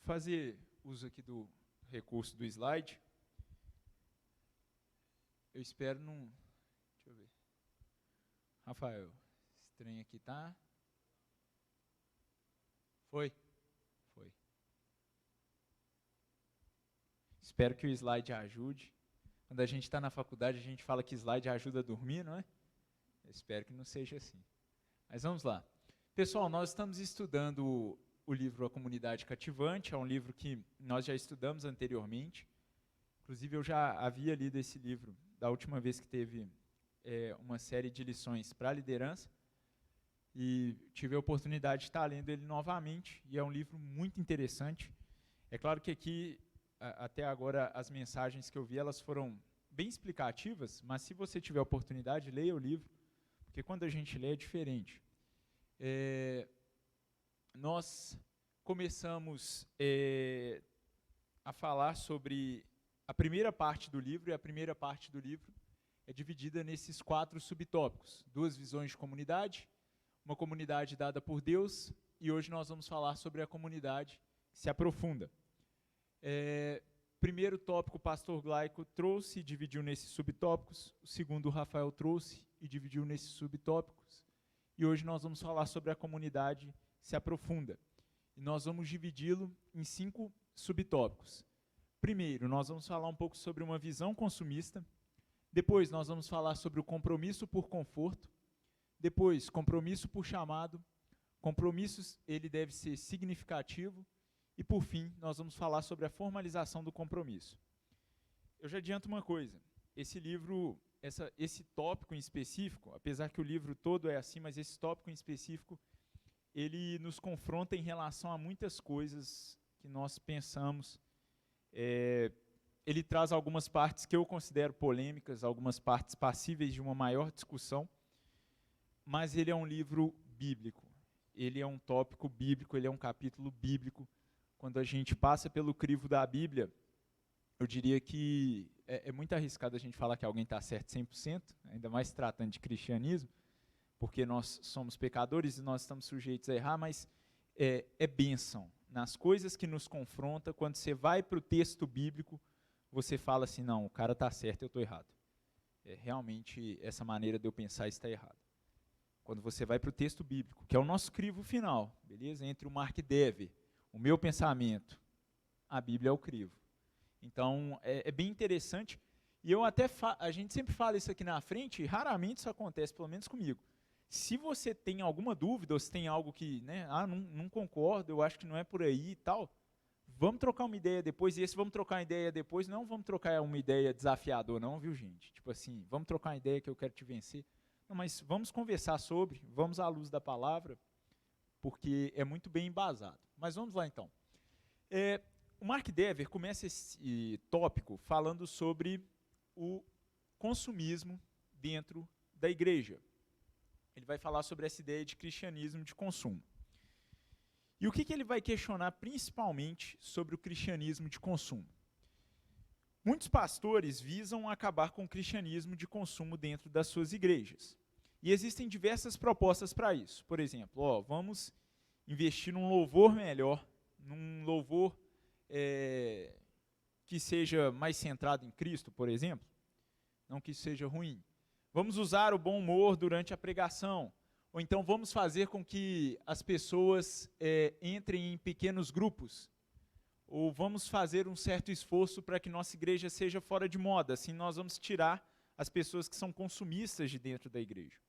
Fazer uso aqui do recurso do slide. Eu espero não... Deixa eu ver. Rafael, esse trem aqui tá... Foi? Foi. Espero que o slide ajude. Quando a gente está na faculdade, a gente fala que slide ajuda a dormir, não é? Eu espero que não seja assim. Mas vamos lá. Pessoal, nós estamos estudando o livro A Comunidade Cativante, é um livro que nós já estudamos anteriormente. Inclusive, eu já havia lido esse livro da última vez que teve uma série de lições para a liderança, e tive a oportunidade de estar lendo ele novamente, e é um livro muito interessante. É claro que aqui, até agora, as mensagens que eu vi, elas foram bem explicativas, mas se você tiver a oportunidade, leia o livro, porque quando a gente lê é diferente. Nós começamos a falar sobre a primeira parte do livro, e a primeira parte do livro é dividida nesses 4 subtópicos: 2 visões de comunidade, uma comunidade dada por Deus, e hoje nós vamos falar sobre a comunidade que se aprofunda. Primeiro tópico, o pastor Glaico trouxe e dividiu nesses subtópicos, o segundo, o Rafael trouxe e dividiu nesses subtópicos, e hoje nós vamos falar sobre a comunidade que se aprofunda. E nós vamos dividi-lo em 5 subtópicos. Primeiro, nós vamos falar um pouco sobre uma visão consumista. Depois, nós vamos falar sobre o compromisso por conforto. Depois, compromisso por chamado. Compromisso, ele deve ser significativo. E, por fim, nós vamos falar sobre a formalização do compromisso. Eu já adianto uma coisa. Esse livro, esse tópico em específico, apesar que o livro todo é assim, mas esse tópico em específico, ele nos confronta em relação a muitas coisas que nós pensamos. Ele traz algumas partes que eu considero polêmicas, algumas partes passíveis de uma maior discussão, mas ele é um livro bíblico, ele é um tópico bíblico, ele é um capítulo bíblico. Quando a gente passa pelo crivo da Bíblia, eu diria que é muito arriscado a gente falar que alguém está certo 100%, ainda mais tratando de cristianismo, porque nós somos pecadores e nós estamos sujeitos a errar, mas é bênção. Nas coisas que nos confrontam, quando você vai para o texto bíblico, você fala assim, não, o cara está certo, eu estou errado. Realmente, essa maneira de eu pensar está errada. Quando você vai para o texto bíblico, que é o nosso crivo final, beleza? Entre o Mark Dever, o meu pensamento, a Bíblia é o crivo. Então, é bem interessante. E a gente sempre fala isso aqui na frente, e raramente isso acontece, pelo menos comigo. Se você tem alguma dúvida, ou se tem algo que, não concordo, eu acho que não é por aí e tal, vamos trocar uma ideia depois, e esse vamos trocar uma ideia depois, não vamos trocar uma ideia desafiadora não, viu, gente? Tipo assim, vamos trocar uma ideia que eu quero te vencer. Não, mas vamos conversar sobre, vamos à luz da palavra, porque é muito bem embasado. Mas vamos lá, então. O Mark Dever começa esse tópico falando sobre o consumismo dentro da igreja. Ele vai falar sobre essa ideia de cristianismo de consumo. E o que ele vai questionar principalmente sobre o cristianismo de consumo? Muitos pastores visam acabar com o cristianismo de consumo dentro das suas igrejas. E existem diversas propostas para isso. Por exemplo, vamos investir num louvor melhor, num louvor que seja mais centrado em Cristo, por exemplo. Não que isso seja ruim. Vamos usar o bom humor durante a pregação. Ou então vamos fazer com que as pessoas entrem em pequenos grupos. Ou vamos fazer um certo esforço para que nossa igreja seja fora de moda. Assim nós vamos tirar as pessoas que são consumistas de dentro da igreja.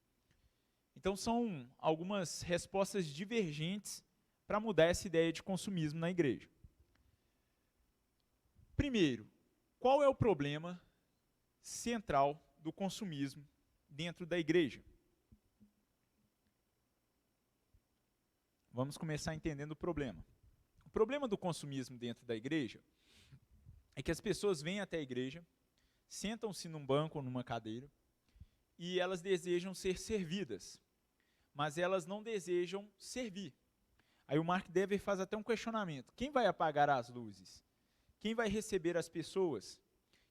Então são algumas respostas divergentes para mudar essa ideia de consumismo na igreja. Primeiro, qual é o problema central do consumismo dentro da igreja? Vamos começar entendendo o problema. O problema do consumismo dentro da igreja é que as pessoas vêm até a igreja, sentam-se num banco ou numa cadeira, e elas desejam ser servidas, mas elas não desejam servir. Aí o Mark Dever faz até um questionamento. Quem vai apagar as luzes? Quem vai receber as pessoas?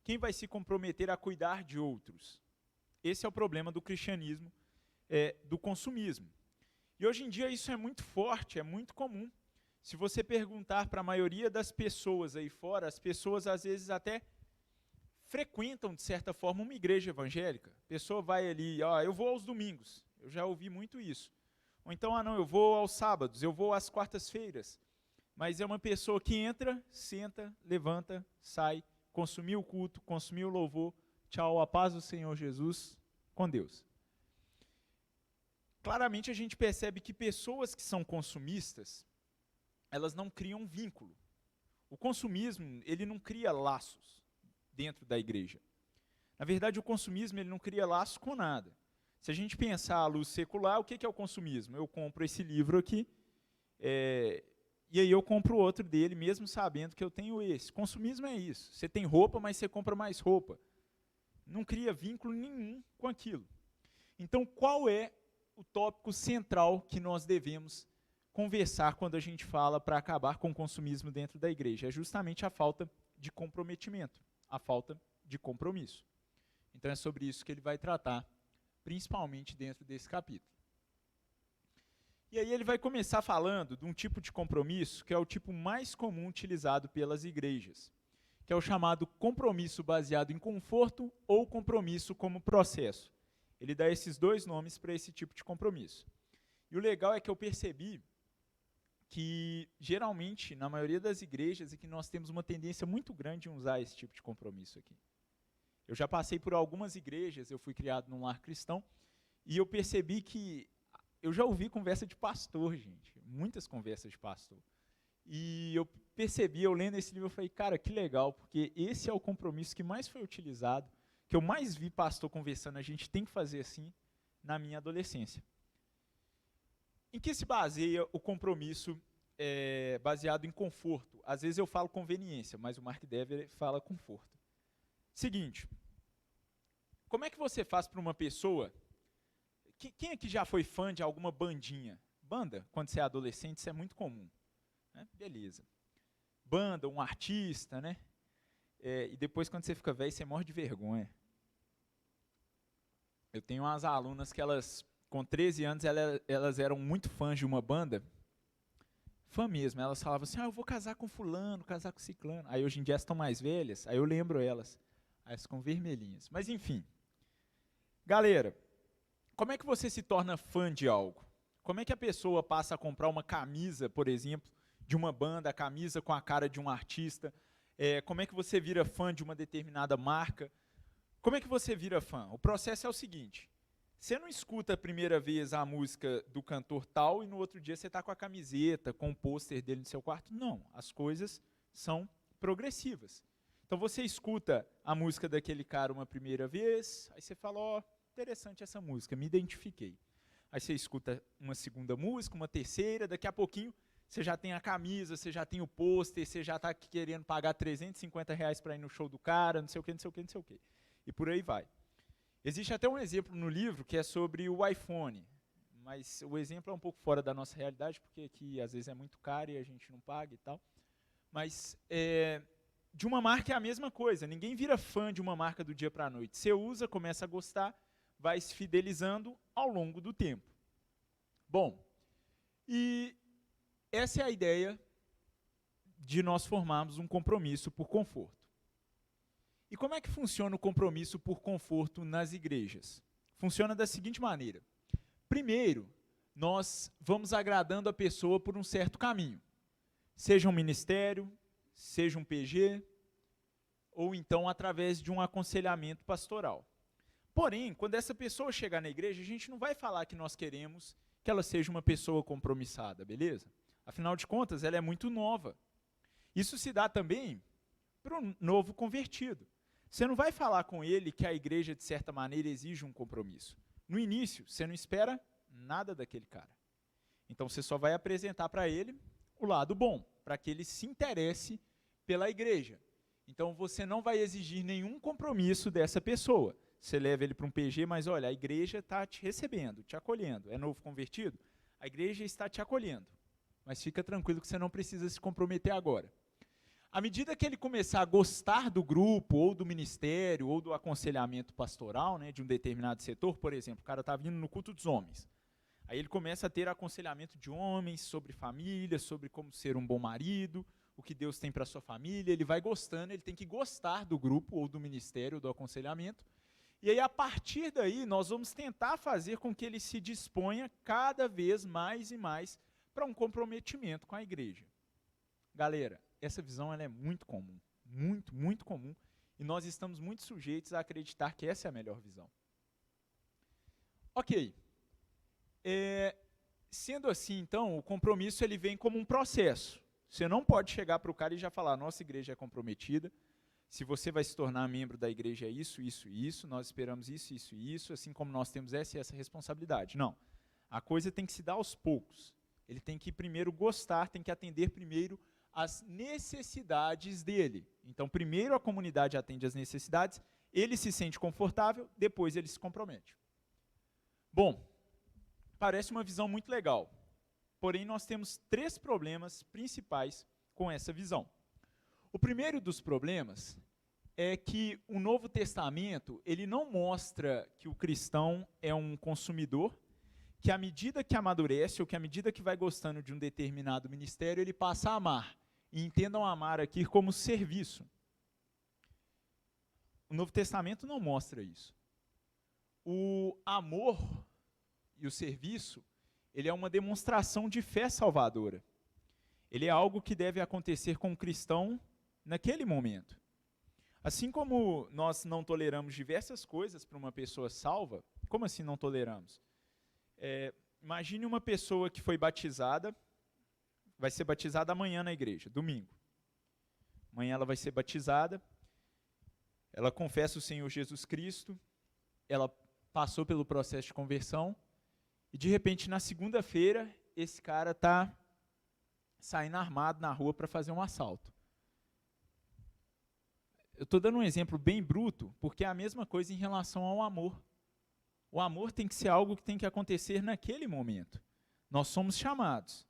Quem vai se comprometer a cuidar de outros? Esse é o problema do cristianismo, do consumismo. E hoje em dia isso é muito forte, é muito comum. Se você perguntar para a maioria das pessoas aí fora, as pessoas às vezes até frequentam, de certa forma, uma igreja evangélica. A pessoa vai ali, eu vou aos domingos. Eu já ouvi muito isso. Ou então, não, eu vou aos sábados, eu vou às quartas-feiras. Mas é uma pessoa que entra, senta, levanta, sai, consumiu o culto, consumiu o louvor, tchau, a paz do Senhor Jesus, com Deus. Claramente a gente percebe que pessoas que são consumistas, elas não criam vínculo. O consumismo, ele não cria laços dentro da igreja. Na verdade, o consumismo, ele não cria laços com nada. Se a gente pensar à luz secular, o que é o consumismo? Eu compro esse livro aqui, e aí eu compro outro dele, mesmo sabendo que eu tenho esse. Consumismo é isso. Você tem roupa, mas você compra mais roupa. Não cria vínculo nenhum com aquilo. Então, qual é o tópico central que nós devemos conversar quando a gente fala para acabar com o consumismo dentro da igreja? É justamente a falta de comprometimento, a falta de compromisso. Então, é sobre isso que ele vai tratar, principalmente dentro desse capítulo. E aí ele vai começar falando de um tipo de compromisso que é o tipo mais comum utilizado pelas igrejas, que é o chamado compromisso baseado em conforto ou compromisso como processo. Ele dá esses dois nomes para esse tipo de compromisso. E o legal é que eu percebi que, geralmente, na maioria das igrejas, é que nós temos uma tendência muito grande em usar esse tipo de compromisso aqui. Eu já passei por algumas igrejas, eu fui criado num lar cristão, e eu percebi que eu já ouvi conversa de pastor, gente, muitas conversas de pastor. E eu percebi, eu lendo esse livro, eu falei, cara, que legal, porque esse é o compromisso que mais foi utilizado, que eu mais vi pastor conversando, a gente tem que fazer assim, na minha adolescência. Em que se baseia o compromisso baseado em conforto? Às vezes eu falo conveniência, mas o Mark Dever fala conforto. Seguinte, como é que você faz para uma pessoa... Quem aqui já foi fã de alguma bandinha? Banda, quando você é adolescente, isso é muito comum. Né? Beleza. Banda, um artista, né? E depois, quando você fica velho, você morre de vergonha. Eu tenho umas alunas que elas, com 13 anos, elas eram muito fãs de uma banda. Fã mesmo. Elas falavam assim, eu vou casar com fulano, casar com ciclano. Aí hoje em dia elas estão mais velhas, aí eu lembro elas. Aí elas ficam vermelhinhas. Mas enfim. Galera, como é que você se torna fã de algo? Como é que a pessoa passa a comprar uma camisa, por exemplo, de uma banda, a camisa com a cara de um artista? Como é que você vira fã de uma determinada marca? Como é que você vira fã? O processo é o seguinte, você não escuta a primeira vez a música do cantor tal e no outro dia você está com a camiseta, com o pôster dele no seu quarto. Não, as coisas são progressivas. Então você escuta a música daquele cara uma primeira vez, aí você fala, interessante essa música, me identifiquei. Aí você escuta uma segunda música, uma terceira, daqui a pouquinho você já tem a camisa, você já tem o pôster, você já está querendo pagar R$350 para ir no show do cara, não sei o que, não sei o que, não sei o que. E por aí vai. Existe até um exemplo no livro que é sobre o iPhone, mas o exemplo é um pouco fora da nossa realidade, porque aqui às vezes é muito caro e a gente não paga e tal. Mas de uma marca é a mesma coisa, ninguém vira fã de uma marca do dia para a noite. Você usa, começa a gostar, vai se fidelizando ao longo do tempo. Bom, e essa é a ideia de nós formarmos um compromisso por conforto. E como é que funciona o compromisso por conforto nas igrejas? Funciona da seguinte maneira. Primeiro, nós vamos agradando a pessoa por um certo caminho. Seja um ministério, seja um PG, ou então através de um aconselhamento pastoral. Porém, quando essa pessoa chegar na igreja, a gente não vai falar que nós queremos que ela seja uma pessoa compromissada, beleza? Afinal de contas, ela é muito nova. Isso se dá também para um novo convertido. Você não vai falar com ele que a igreja, de certa maneira, exige um compromisso. No início, você não espera nada daquele cara. Então, você só vai apresentar para ele o lado bom, para que ele se interesse pela igreja. Então, você não vai exigir nenhum compromisso dessa pessoa. Você leva ele para um PG, mas olha, a igreja está te recebendo, te acolhendo. É novo convertido? A igreja está te acolhendo. Mas fica tranquilo que você não precisa se comprometer agora. À medida que ele começar a gostar do grupo, ou do ministério, ou do aconselhamento pastoral, né, de um determinado setor, por exemplo, o cara está vindo no culto dos homens. Aí ele começa a ter aconselhamento de homens sobre família, sobre como ser um bom marido, o que Deus tem para a sua família. Ele vai gostando, ele tem que gostar do grupo ou do ministério, do aconselhamento. E aí, a partir daí, nós vamos tentar fazer com que ele se disponha cada vez mais e mais para um comprometimento com a igreja. Galera, essa visão ela é muito comum, muito, muito comum, e nós estamos muito sujeitos a acreditar que essa é a melhor visão. Ok. Sendo assim, então, o compromisso ele vem como um processo. Você não pode chegar para o cara e já falar, nossa igreja é comprometida, se você vai se tornar membro da igreja é isso, isso e isso, nós esperamos isso, isso e isso, assim como nós temos essa e essa responsabilidade. Não. A coisa tem que se dar aos poucos. Ele tem que primeiro gostar, tem que atender primeiro as necessidades dele. Então, primeiro a comunidade atende as necessidades, ele se sente confortável, depois ele se compromete. Bom, parece uma visão muito legal. Porém, nós temos 3 problemas principais com essa visão. O primeiro dos problemas é que o Novo Testamento, ele não mostra que o cristão é um consumidor, que à medida que amadurece ou que à medida que vai gostando de um determinado ministério, ele passa a amar. E entendam amar aqui como serviço. O Novo Testamento não mostra isso. O amor e o serviço, ele é uma demonstração de fé salvadora. Ele é algo que deve acontecer com o cristão naquele momento. Assim como nós não toleramos diversas coisas para uma pessoa salva, como assim não toleramos? Imagine uma pessoa que foi batizada, vai ser batizada amanhã na igreja, domingo. Amanhã ela vai ser batizada, ela confessa o Senhor Jesus Cristo, ela passou pelo processo de conversão, e de repente na segunda-feira esse cara está saindo armado na rua para fazer um assalto. Eu estou dando um exemplo bem bruto, porque é a mesma coisa em relação ao amor. O amor tem que ser algo que tem que acontecer naquele momento. Nós somos chamados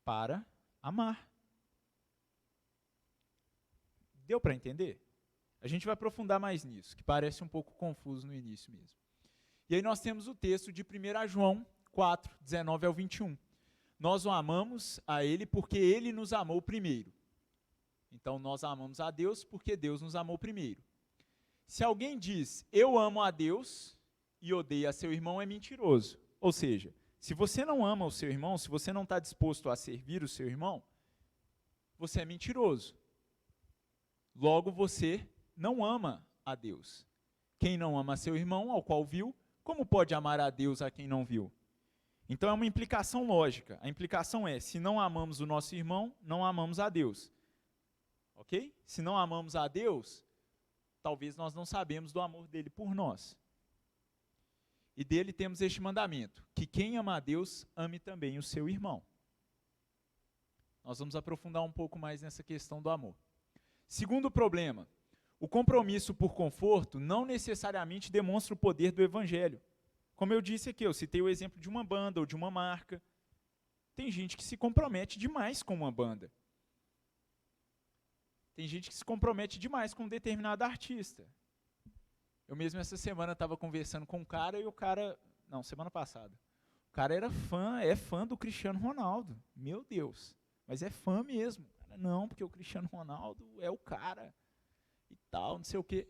para amar. Deu para entender? A gente vai aprofundar mais nisso, que parece um pouco confuso no início mesmo. E aí nós temos o texto de 1 João 4, 19 ao 21. Nós o amamos a ele porque ele nos amou primeiro. Então, nós amamos a Deus porque Deus nos amou primeiro. Se alguém diz, eu amo a Deus e odeia a seu irmão, é mentiroso. Ou seja, se você não ama o seu irmão, se você não está disposto a servir o seu irmão, você é mentiroso. Logo, você não ama a Deus. Quem não ama seu irmão, ao qual viu, como pode amar a Deus a quem não viu? Então, é uma implicação lógica. A implicação é, se não amamos o nosso irmão, não amamos a Deus. Ok? Se não amamos a Deus, talvez nós não sabemos do amor dele por nós. E dele temos este mandamento, que quem ama a Deus, ame também o seu irmão. Nós vamos aprofundar um pouco mais nessa questão do amor. Segundo problema, o compromisso por conforto não necessariamente demonstra o poder do evangelho. Como eu disse aqui, eu citei o exemplo de uma banda ou de uma marca. Tem gente que se compromete demais com uma banda. Tem gente que se compromete demais com um determinado artista. Eu mesmo essa semana estava conversando com um cara e o cara... Não, semana passada. O cara é fã do Cristiano Ronaldo. Meu Deus. Mas é fã mesmo. Não, porque o Cristiano Ronaldo é o cara. E tal, não sei o quê.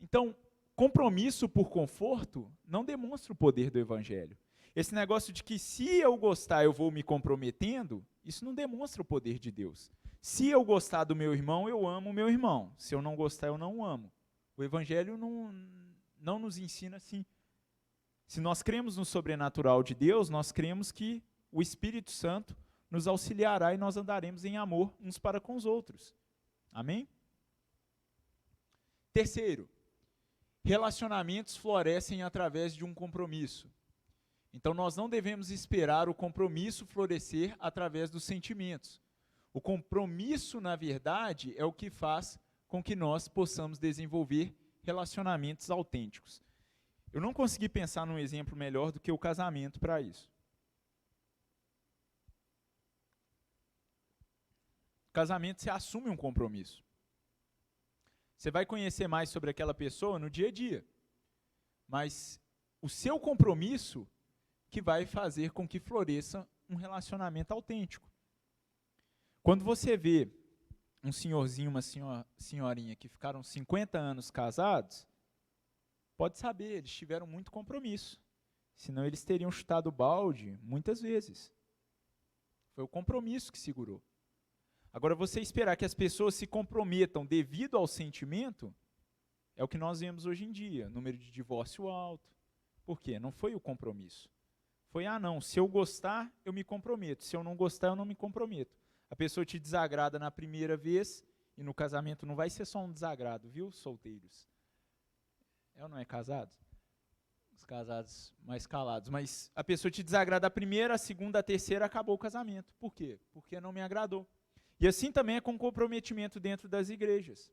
Então, compromisso por conforto não demonstra o poder do evangelho. Esse negócio de que se eu gostar eu vou me comprometendo, isso não demonstra o poder de Deus. Se eu gostar do meu irmão, eu amo o meu irmão. Se eu não gostar, eu não o amo. O evangelho não nos ensina assim. Se nós cremos no sobrenatural de Deus, nós cremos que o Espírito Santo nos auxiliará e nós andaremos em amor uns para com os outros. Amém? Terceiro, relacionamentos florescem através de um compromisso. Então, nós não devemos esperar o compromisso florescer através dos sentimentos. O compromisso, na verdade, é o que faz com que nós possamos desenvolver relacionamentos autênticos. Eu não consegui pensar num exemplo melhor do que o casamento para isso. O casamento, você assume um compromisso. Você vai conhecer mais sobre aquela pessoa no dia a dia. Mas o seu compromisso que vai fazer com que floresça um relacionamento autêntico. Quando você vê um senhorzinho, uma senhorinha que ficaram 50 anos casados, pode saber, eles tiveram muito compromisso. Senão eles teriam chutado o balde muitas vezes. Foi o compromisso que segurou. Agora, você esperar que as pessoas se comprometam devido ao sentimento, é o que nós vemos hoje em dia, número de divórcio alto. Por quê? Não foi o compromisso. Foi, não, se eu gostar, eu me comprometo. Se eu não gostar, eu não me comprometo. A pessoa te desagrada na primeira vez, e no casamento não vai ser só um desagrado, viu, solteiros? É ou não é casados? Os casados mais calados. Mas a pessoa te desagrada a primeira, a segunda, a terceira, acabou o casamento. Por quê? Porque não me agradou. E assim também é com comprometimento dentro das igrejas.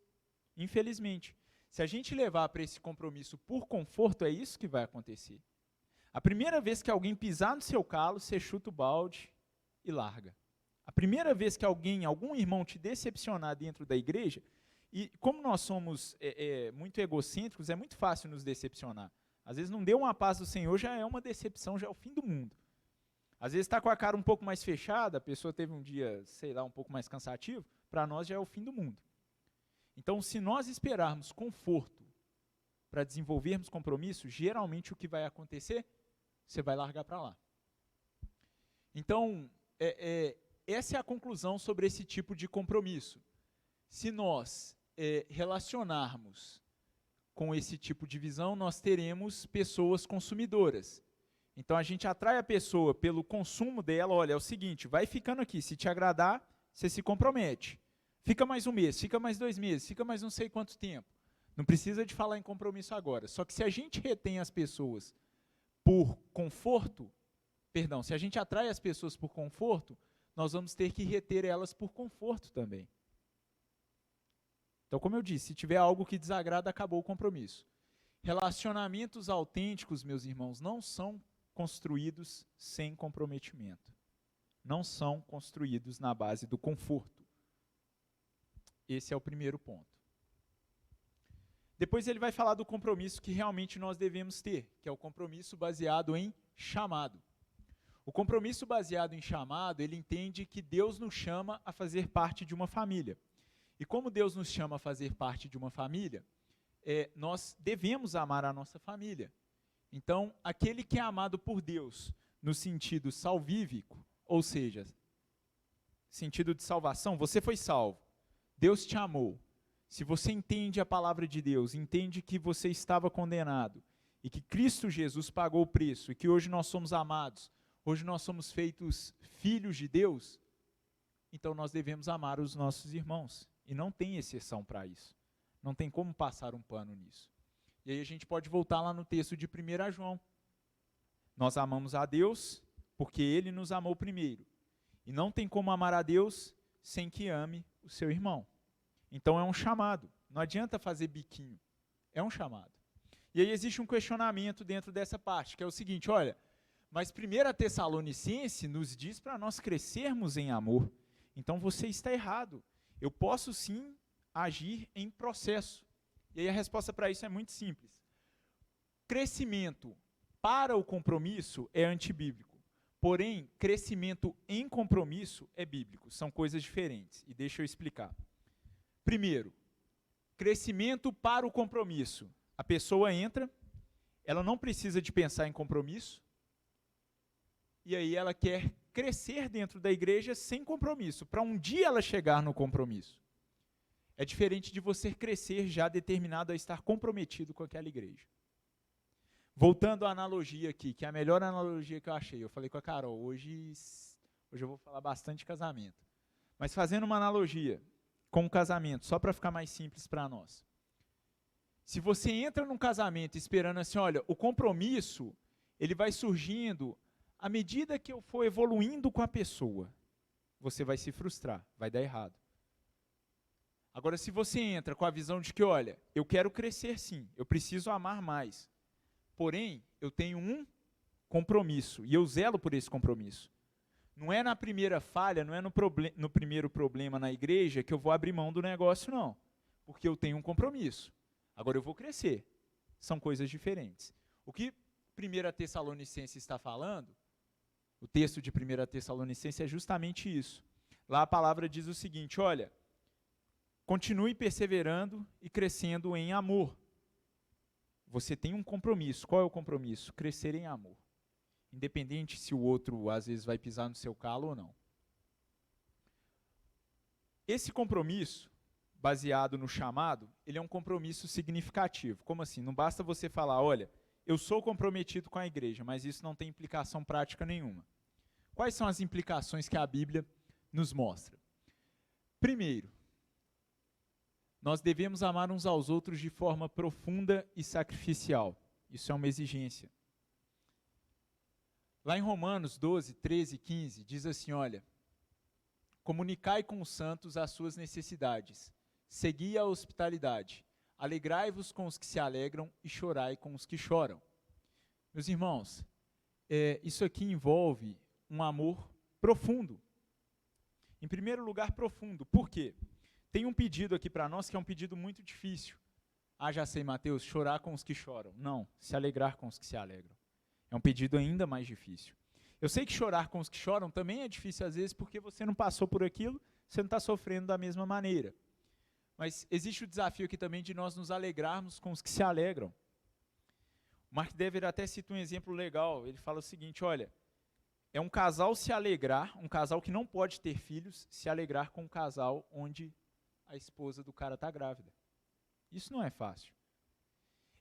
Infelizmente. Se a gente levar para esse compromisso por conforto, é isso que vai acontecer. A primeira vez que alguém pisar no seu calo, você chuta o balde e larga. A primeira vez que algum irmão te decepcionar dentro da igreja, e como nós somos muito egocêntricos, é muito fácil nos decepcionar. Às vezes não deu uma paz do Senhor, já é uma decepção, já é o fim do mundo. Às vezes está com a cara um pouco mais fechada, a pessoa teve um dia, sei lá, um pouco mais cansativo, para nós já é o fim do mundo. Então, se nós esperarmos conforto para desenvolvermos compromisso, geralmente o que vai acontecer? Você vai largar para lá. Então, essa é a conclusão sobre esse tipo de compromisso. Se nós relacionarmos com esse tipo de visão, nós teremos pessoas consumidoras. Então, a gente atrai a pessoa pelo consumo dela. Olha, é o seguinte, vai ficando aqui, se te agradar, você se compromete. Fica mais um mês, fica mais 2 meses, fica mais não sei quanto tempo. Não precisa de falar em compromisso agora. Só que se a gente retém as pessoas por conforto, se a gente atrai as pessoas por conforto, nós vamos ter que reter elas por conforto também. Então, como eu disse, se tiver algo que desagrada, acabou o compromisso. Relacionamentos autênticos, meus irmãos, não são construídos sem comprometimento. Não são construídos na base do conforto. Esse é o primeiro ponto. Depois ele vai falar do compromisso que realmente nós devemos ter, que é o compromisso baseado em chamado. O compromisso baseado em chamado, ele entende que Deus nos chama a fazer parte de uma família. E como Deus nos chama a fazer parte de uma família, nós devemos amar a nossa família. Então, aquele que é amado por Deus no sentido salvífico, ou seja, sentido de salvação, você foi salvo, Deus te amou. Se você entende a palavra de Deus, entende que você estava condenado e que Cristo Jesus pagou o preço e que hoje nós somos amados, hoje nós somos feitos filhos de Deus, então nós devemos amar os nossos irmãos. E não tem exceção para isso. Não tem como passar um pano nisso. E aí a gente pode voltar lá no texto de 1 João. Nós amamos a Deus porque Ele nos amou primeiro. E não tem como amar a Deus sem que ame o seu irmão. Então é um chamado. Não adianta fazer biquinho. É um chamado. E aí existe um questionamento dentro dessa parte, que é o seguinte, olha, mas 1 Tessalonicense nos diz para nós crescermos em amor. Então você está errado. Eu posso sim agir em processo. E aí a resposta para isso é muito simples. Crescimento para o compromisso é antibíblico. Porém, crescimento em compromisso é bíblico. São coisas diferentes. E deixa eu explicar. Primeiro, crescimento para o compromisso. A pessoa entra, ela não precisa de pensar em compromisso, e aí ela quer crescer dentro da igreja sem compromisso, para um dia ela chegar no compromisso. É diferente de você crescer já determinado a estar comprometido com aquela igreja. Voltando à analogia aqui, que é a melhor analogia que eu achei. Eu falei com a Carol, hoje eu vou falar bastante de casamento. Mas fazendo uma analogia com o casamento, só para ficar mais simples para nós. Se você entra num casamento esperando assim, olha, o compromisso, ele vai surgindo à medida que eu for evoluindo com a pessoa, você vai se frustrar, vai dar errado. Agora, se você entra com a visão de que, olha, eu quero crescer sim, eu preciso amar mais, porém, eu tenho um compromisso, e eu zelo por esse compromisso. Não é na primeira falha, não é no primeiro problema na igreja que eu vou abrir mão do negócio, não, porque eu tenho um compromisso. Agora eu vou crescer. São coisas diferentes. O que 1 Tessalonicenses está falando, o texto de 1 Tessalonicenses é justamente isso. Lá a palavra diz o seguinte, olha, continue perseverando e crescendo em amor. Você tem um compromisso. Qual é o compromisso? Crescer em amor. Independente se o outro, às vezes, vai pisar no seu calo ou não. Esse compromisso, baseado no chamado, ele é um compromisso significativo. Como assim? Não basta você falar, olha, eu sou comprometido com a igreja, mas isso não tem implicação prática nenhuma. Quais são as implicações que a Bíblia nos mostra? Primeiro, nós devemos amar uns aos outros de forma profunda e sacrificial. Isso é uma exigência. Lá em Romanos 12, 13 e 15, diz assim, olha, comunicai com os santos as suas necessidades, segui a hospitalidade, alegrai-vos com os que se alegram e chorai com os que choram. Meus irmãos, isso aqui envolve um amor profundo. Em primeiro lugar, profundo. Por quê? Tem um pedido aqui para nós que é um pedido muito difícil. Ah, já sei, Mateus, chorar com os que choram. Não, se alegrar com os que se alegram. É um pedido ainda mais difícil. Eu sei que chorar com os que choram também é difícil às vezes porque você não passou por aquilo, você não está sofrendo da mesma maneira. Mas existe o desafio aqui também de nós nos alegrarmos com os que se alegram. O Mark Dever até cita um exemplo legal. Ele fala o seguinte, olha, é um casal se alegrar, um casal que não pode ter filhos, se alegrar com um casal onde a esposa do cara está grávida. Isso não é fácil.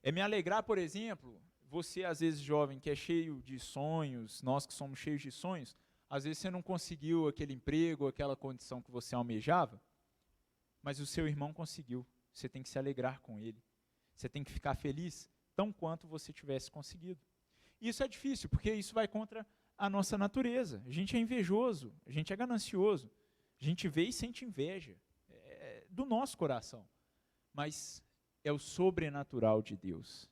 É me alegrar, por exemplo, você às vezes jovem que é cheio de sonhos, nós que somos cheios de sonhos, às vezes você não conseguiu aquele emprego, aquela condição que você almejava, mas o seu irmão conseguiu. Você tem que se alegrar com ele. Você tem que ficar feliz tão quanto você tivesse conseguido. Isso é difícil, porque isso vai contra a nossa natureza. A gente é invejoso, a gente é ganancioso, a gente vê e sente inveja do nosso coração. Mas é o sobrenatural de Deus.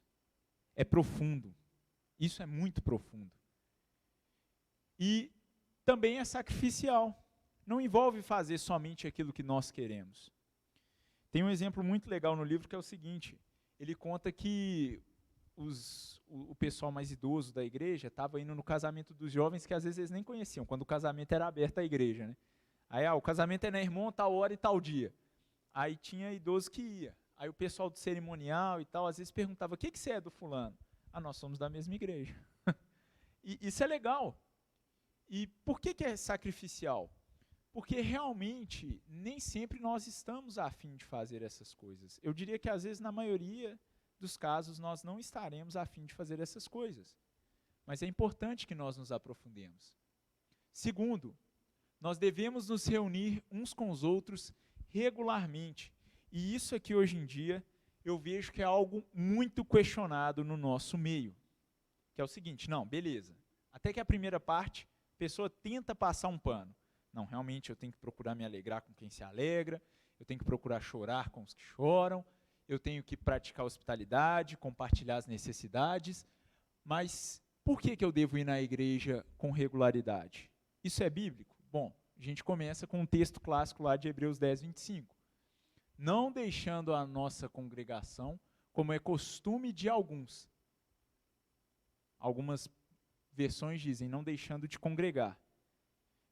É profundo. Isso é muito profundo. E também é sacrificial. Não envolve fazer somente aquilo que nós queremos. Tem um exemplo muito legal no livro que é o seguinte, ele conta que o pessoal mais idoso da igreja estava indo no casamento dos jovens que às vezes eles nem conheciam, quando o casamento era aberto à igreja, né? Aí, o casamento é na irmã, tal hora e tal dia. Aí tinha idoso que ia. Aí o pessoal do cerimonial e tal, às vezes perguntava, o que você é do fulano? Ah, nós somos da mesma igreja. E isso é legal. E por que é sacrificial? Porque realmente nem sempre nós estamos a fim de fazer essas coisas. Eu diria que às vezes na maioria dos casos nós não estaremos a fim de fazer essas coisas. Mas é importante que nós nos aprofundemos. Segundo, nós devemos nos reunir uns com os outros regularmente. E isso aqui hoje em dia eu vejo que é algo muito questionado no nosso meio. Que é o seguinte, não, beleza. Até que a primeira parte, a pessoa tenta passar um pano. Não, realmente eu tenho que procurar me alegrar com quem se alegra, eu tenho que procurar chorar com os que choram, eu tenho que praticar hospitalidade, compartilhar as necessidades, mas por que eu devo ir na igreja com regularidade? Isso é bíblico? Bom, a gente começa com um texto clássico lá de Hebreus 10, 25. Não deixando a nossa congregação, como é costume de alguns. Algumas versões dizem, não deixando de congregar.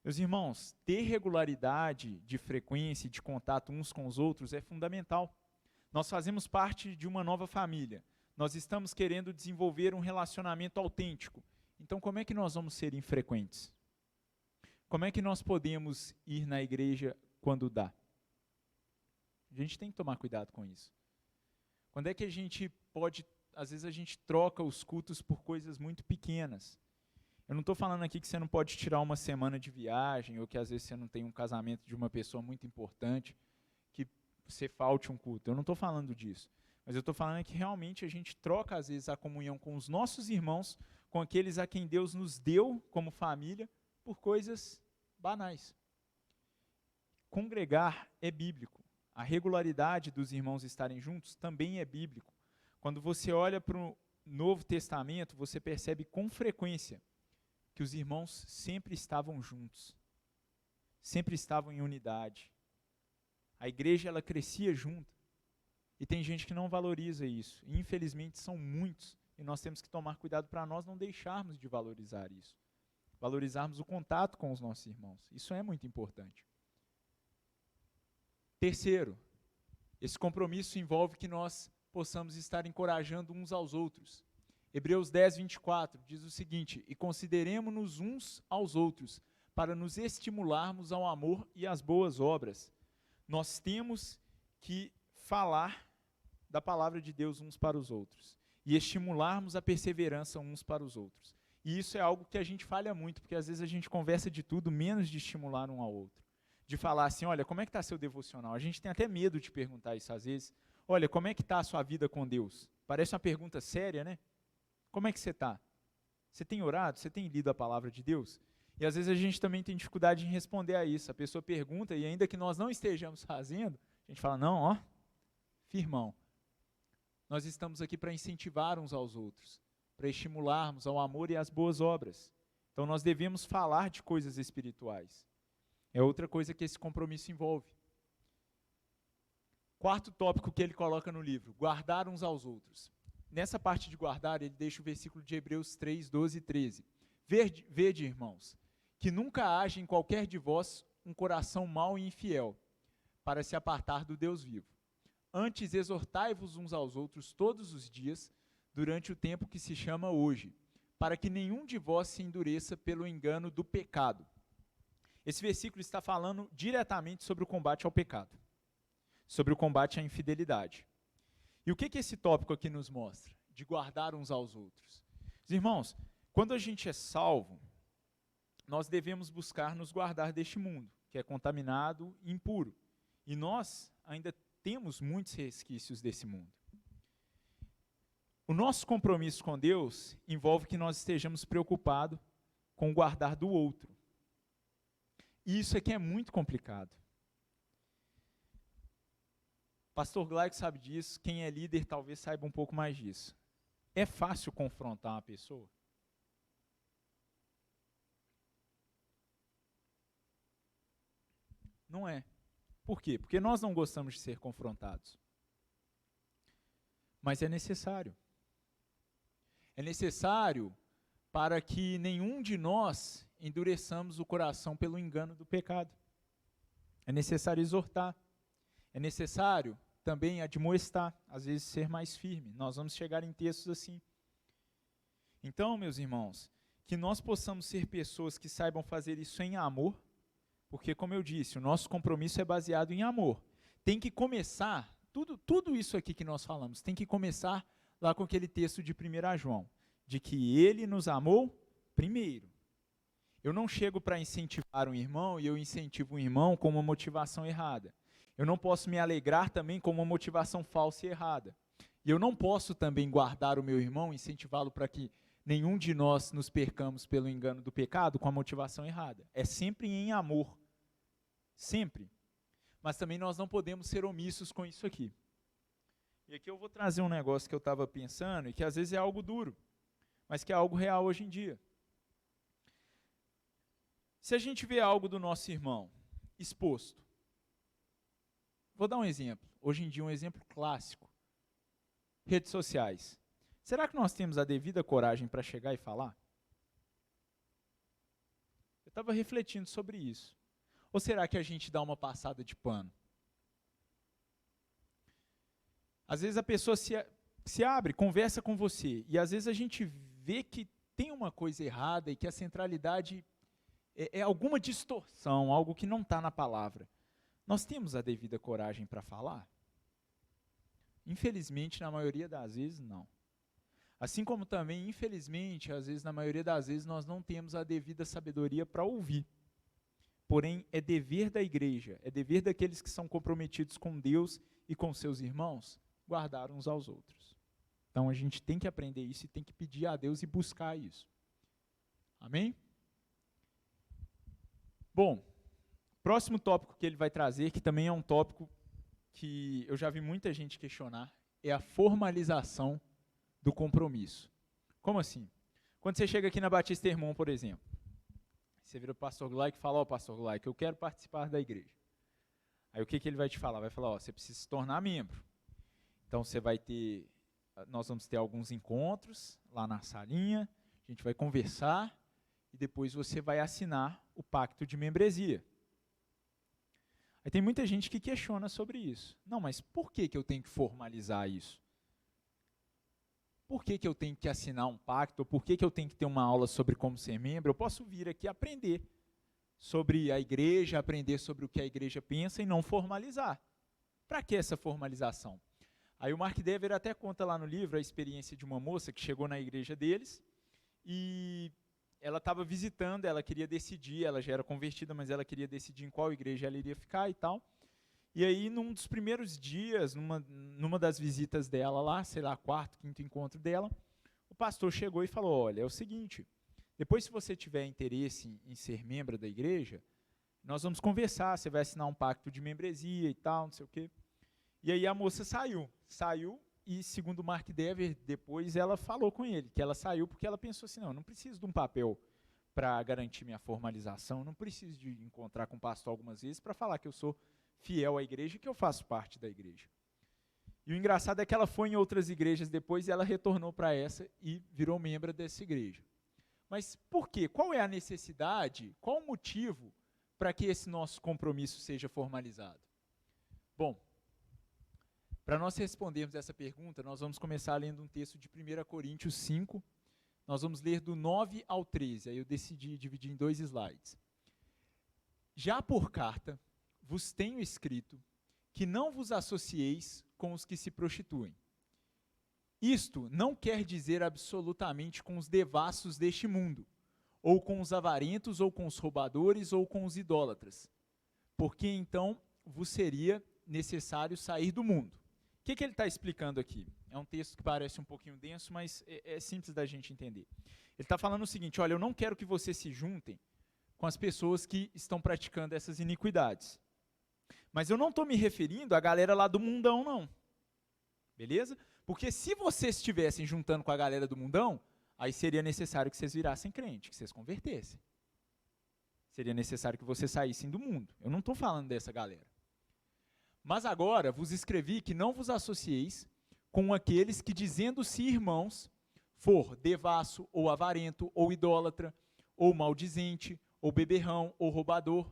Meus irmãos, ter regularidade de frequência e de contato uns com os outros é fundamental. Nós fazemos parte de uma nova família. Nós estamos querendo desenvolver um relacionamento autêntico. Então, como é que nós vamos ser infrequentes? Como é que nós podemos ir na igreja quando dá? A gente tem que tomar cuidado com isso. Quando é que a gente pode, às vezes a gente troca os cultos por coisas muito pequenas. Eu não estou falando aqui que você não pode tirar uma semana de viagem, ou que às vezes você não tem um casamento de uma pessoa muito importante, que você falte um culto. Eu não estou falando disso. Mas eu estou falando que realmente a gente troca às vezes a comunhão com os nossos irmãos, com aqueles a quem Deus nos deu como família, por coisas banais. Congregar é bíblico. A regularidade dos irmãos estarem juntos também é bíblico. Quando você olha para o Novo Testamento, você percebe com frequência que os irmãos sempre estavam juntos, sempre estavam em unidade. A igreja ela crescia junto. E tem gente que não valoriza isso. E, infelizmente, são muitos. e nós temos que tomar cuidado para nós não deixarmos de valorizar isso. Valorizarmos o contato com os nossos irmãos. Isso é muito importante. Terceiro, esse compromisso envolve que nós possamos estar encorajando uns aos outros. Hebreus 10, 24 diz o seguinte: e consideremo-nos uns aos outros, para nos estimularmos ao amor e às boas obras. Nós temos que falar da palavra de Deus uns para os outros, e estimularmos a perseverança uns para os outros. E isso é algo que a gente falha muito, porque às vezes a gente conversa de tudo, menos de estimular um ao outro. De falar assim, olha, como é que está seu devocional? A gente tem até medo de perguntar isso às vezes. Olha, como é que está a sua vida com Deus? Parece uma pergunta séria, né? Como é que você está? Você tem orado? Você tem lido a palavra de Deus? E às vezes a gente também tem dificuldade em responder a isso. A pessoa pergunta e ainda que nós não estejamos fazendo, a gente fala, não, ó, firmão. Nós estamos aqui para incentivar uns aos outros, para estimularmos ao amor e às boas obras. Então nós devemos falar de coisas espirituais. É outra coisa que esse compromisso envolve. Quarto tópico que ele coloca no livro, guardar uns aos outros. Nessa parte de guardar, ele deixa o versículo de Hebreus 3, 12 e 13. Vede, irmãos, que nunca haja em qualquer de vós um coração mau e infiel, para se apartar do Deus vivo. Antes exortai-vos uns aos outros todos os dias, durante o tempo que se chama hoje, para que nenhum de vós se endureça pelo engano do pecado. Esse versículo está falando diretamente sobre o combate ao pecado, sobre o combate à infidelidade. E o que esse tópico aqui nos mostra? De guardar uns aos outros. Irmãos, quando a gente é salvo, nós devemos buscar nos guardar deste mundo, que é contaminado e impuro. E nós ainda temos muitos resquícios desse mundo. O nosso compromisso com Deus envolve que nós estejamos preocupados com o guardar do outro. E isso aqui é muito complicado. Pastor Glaico sabe disso, quem é líder talvez saiba um pouco mais disso. É fácil confrontar uma pessoa? Não é. Por quê? Porque nós não gostamos de ser confrontados. Mas é necessário. É necessário para que nenhum de nós endureçamos o coração pelo engano do pecado. É necessário exortar. É necessário também admoestar, às vezes ser mais firme. Nós vamos chegar em textos assim. Então, meus irmãos, que nós possamos ser pessoas que saibam fazer isso em amor, porque, como eu disse, o nosso compromisso é baseado em amor. Tem que começar, tudo isso aqui que nós falamos, tem que começar lá com aquele texto de 1 João, de que ele nos amou primeiro. Eu não chego para incentivar um irmão e eu incentivo um irmão com uma motivação errada. Eu não posso me alegrar também com uma motivação falsa e errada. E eu não posso também guardar o meu irmão, incentivá-lo para que nenhum de nós nos percamos pelo engano do pecado com a motivação errada. É sempre em amor. Sempre. Mas também nós não podemos ser omissos com isso aqui. E aqui eu vou trazer um negócio que eu estava pensando e que às vezes é algo duro, mas que é algo real hoje em dia. Se a gente vê algo do nosso irmão exposto, vou dar um exemplo, hoje em dia um exemplo clássico, redes sociais. Será que nós temos a devida coragem para chegar e falar? Eu estava refletindo sobre isso. Ou será que a gente dá uma passada de pano? Às vezes a pessoa se abre, conversa com você, e às vezes a gente vê que tem uma coisa errada e que a centralidade é alguma distorção, algo que não está na palavra. Nós temos a devida coragem para falar? Infelizmente, na maioria das vezes, não. Assim como também, infelizmente, às vezes, na maioria das vezes, nós não temos a devida sabedoria para ouvir. Porém, é dever da igreja, é dever daqueles que são comprometidos com Deus e com seus irmãos, guardar uns aos outros. Então, a gente tem que aprender isso e tem que pedir a Deus e buscar isso. Amém? Bom, próximo tópico que ele vai trazer, que também é um tópico que eu já vi muita gente questionar, é a formalização do compromisso. Como assim? Quando você chega aqui na Batista Irmão, por exemplo, você vira o pastor Glaico e fala, ó, pastor Glaico, eu quero participar da igreja. Aí o que ele vai te falar? Vai falar, ó, você precisa se tornar membro. Então você vai ter nós vamos ter alguns encontros lá na salinha, a gente vai conversar e depois você vai assinar o pacto de membresia. Aí tem muita gente que questiona sobre isso. Não, mas por que eu tenho que formalizar isso? Por que eu tenho que assinar um pacto? Ou por que eu tenho que ter uma aula sobre como ser membro? Eu posso vir aqui aprender sobre a igreja, aprender sobre o que a igreja pensa e não formalizar. Para que essa formalização? Aí o Mark Dever até conta lá no livro a experiência de uma moça que chegou na igreja deles e ela estava visitando, ela queria decidir, ela já era convertida, mas ela queria decidir em qual igreja ela iria ficar e tal. E aí, num dos primeiros dias, numa das visitas dela lá, sei lá, quarto, quinto encontro dela, o pastor chegou e falou, olha, é o seguinte, depois se você tiver interesse em ser membro da igreja, nós vamos conversar, você vai assinar um pacto de membresia e tal, não sei o quê. E aí a moça saiu e, segundo o Mark Dever, depois ela falou com ele, que ela saiu porque ela pensou assim, não preciso de um papel para garantir minha formalização, não preciso de encontrar com o pastor algumas vezes para falar que eu sou fiel à igreja e que eu faço parte da igreja. E o engraçado é que ela foi em outras igrejas depois e ela retornou para essa e virou membro dessa igreja. Mas por quê? Qual é a necessidade, qual o motivo para que esse nosso compromisso seja formalizado? Bom, para nós respondermos essa pergunta, nós vamos começar lendo um texto de 1 Coríntios 5, nós vamos ler do 9 ao 13, aí eu decidi dividir em 2 slides. Já por carta, vos tenho escrito que não vos associeis com os que se prostituem. Isto não quer dizer absolutamente com os devassos deste mundo, ou com os avarentos, ou com os roubadores, ou com os idólatras, porque então vos seria necessário sair do mundo. O que ele está explicando aqui? É um texto que parece um pouquinho denso, mas é simples da gente entender. Ele está falando o seguinte, olha, eu não quero que vocês se juntem com as pessoas que estão praticando essas iniquidades. Mas eu não estou me referindo à galera lá do mundão, não. Beleza? Porque se vocês estivessem juntando com a galera do mundão, aí seria necessário que vocês virassem crente, que vocês convertessem. Seria necessário que vocês saíssem do mundo. Eu não estou falando dessa galera. Mas agora vos escrevi que não vos associeis com aqueles que, dizendo-se irmãos, for devasso, ou avarento, ou idólatra, ou maldizente, ou beberrão, ou roubador.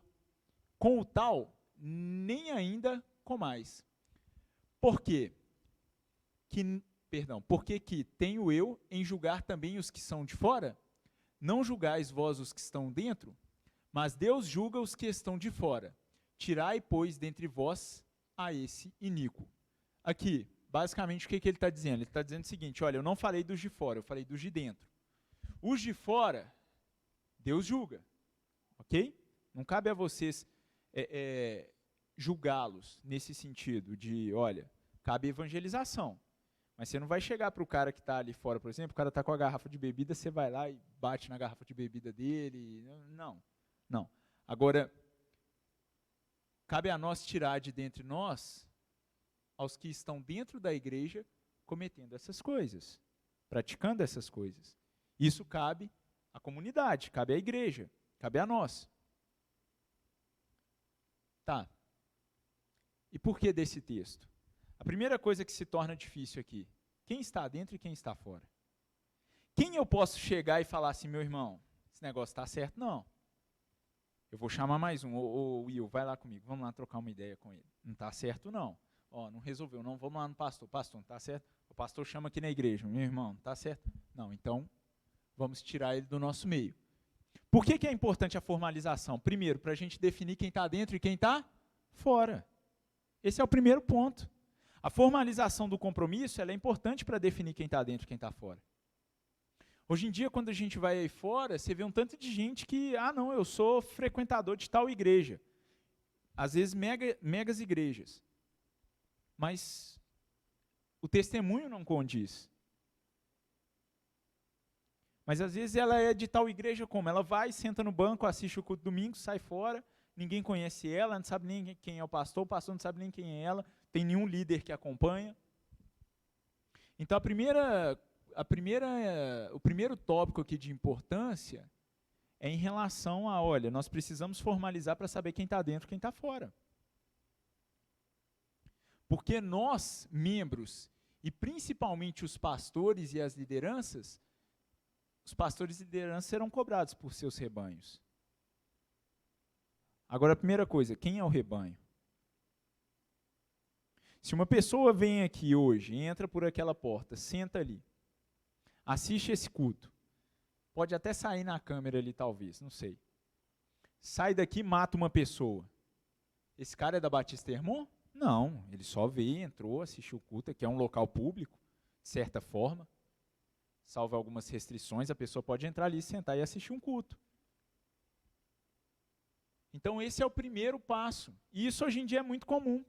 Com o tal, nem ainda comais. Por quê? Porque que tenho eu em julgar também os que são de fora? Não julgais vós os que estão dentro, mas Deus julga os que estão de fora. Tirai, pois, dentre vós a esse iníquo. Aqui, basicamente, o que ele está dizendo? Ele está dizendo o seguinte, olha, eu não falei dos de fora, eu falei dos de dentro. Os de fora, Deus julga, ok? Não cabe a vocês julgá-los nesse sentido de, olha, cabe evangelização. Mas você não vai chegar para o cara que está ali fora, por exemplo, o cara está com a garrafa de bebida, você vai lá e bate na garrafa de bebida dele. Não. Agora, cabe a nós tirar de dentre nós aos que estão dentro da igreja cometendo essas coisas, praticando essas coisas. Isso cabe à comunidade, cabe à igreja, cabe a nós. Tá. E por que desse texto? A primeira coisa que se torna difícil aqui, quem está dentro e quem está fora? Quem eu posso chegar e falar assim, meu irmão, esse negócio está certo? Não. Eu vou chamar mais um, ô Will, vai lá comigo, vamos lá trocar uma ideia com ele. Não está certo, não. Ó, não resolveu, não, vamos lá no pastor. Pastor, não está certo? O pastor chama aqui na igreja, meu irmão, não está certo? Não, então vamos tirar ele do nosso meio. Por que é importante a formalização? Primeiro, para a gente definir quem está dentro e quem está fora. Esse é o primeiro ponto. A formalização do compromisso ela é importante para definir quem está dentro e quem está fora. Hoje em dia, quando a gente vai aí fora, você vê um tanto de gente que, não, eu sou frequentador de tal igreja. Às vezes, megas igrejas. Mas o testemunho não condiz. Mas às vezes ela é de tal igreja como? Ela vai, senta no banco, assiste o culto domingo, sai fora, ninguém conhece ela, não sabe nem quem é o pastor não sabe nem quem é ela, tem nenhum líder que acompanha. Então o primeiro tópico aqui de importância é em relação a, olha, nós precisamos formalizar para saber quem está dentro e quem está fora. Porque nós, membros E principalmente os pastores e as lideranças, os pastores e lideranças serão cobrados por seus rebanhos. Agora, a primeira coisa, quem é o rebanho? Se uma pessoa vem aqui hoje, entra por aquela porta, senta ali, assiste esse culto, pode até sair na câmera ali talvez, não sei. Sai daqui e mata uma pessoa. Esse cara é da Batista Hermon? Não, ele só veio, entrou, assistiu o culto, que é um local público, de certa forma, salvo algumas restrições, a pessoa pode entrar ali, sentar e assistir um culto. Então esse é o primeiro passo, e isso hoje em dia é muito comum.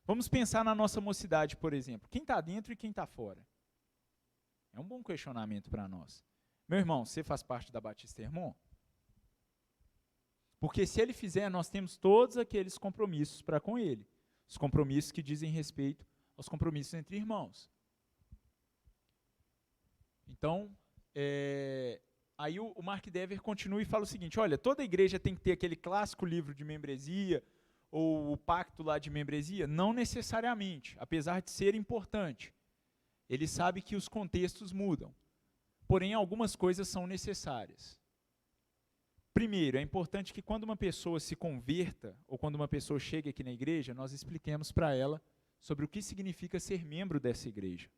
Vamos pensar na nossa mocidade, por exemplo, quem está dentro e quem está fora? É um bom questionamento para nós. Meu irmão, você faz parte da Batista Hermon? Porque se ele fizer, nós temos todos aqueles compromissos para com ele. Os compromissos que dizem respeito aos compromissos entre irmãos. Então, aí o Mark Dever continua e fala o seguinte, olha, toda igreja tem que ter aquele clássico livro de membresia, ou o pacto lá de membresia? Não necessariamente, apesar de ser importante. Ele sabe que os contextos mudam, porém algumas coisas são necessárias. Primeiro, é importante que quando uma pessoa se converta, ou quando uma pessoa chega aqui na igreja, nós expliquemos para ela sobre o que significa ser membro dessa igreja.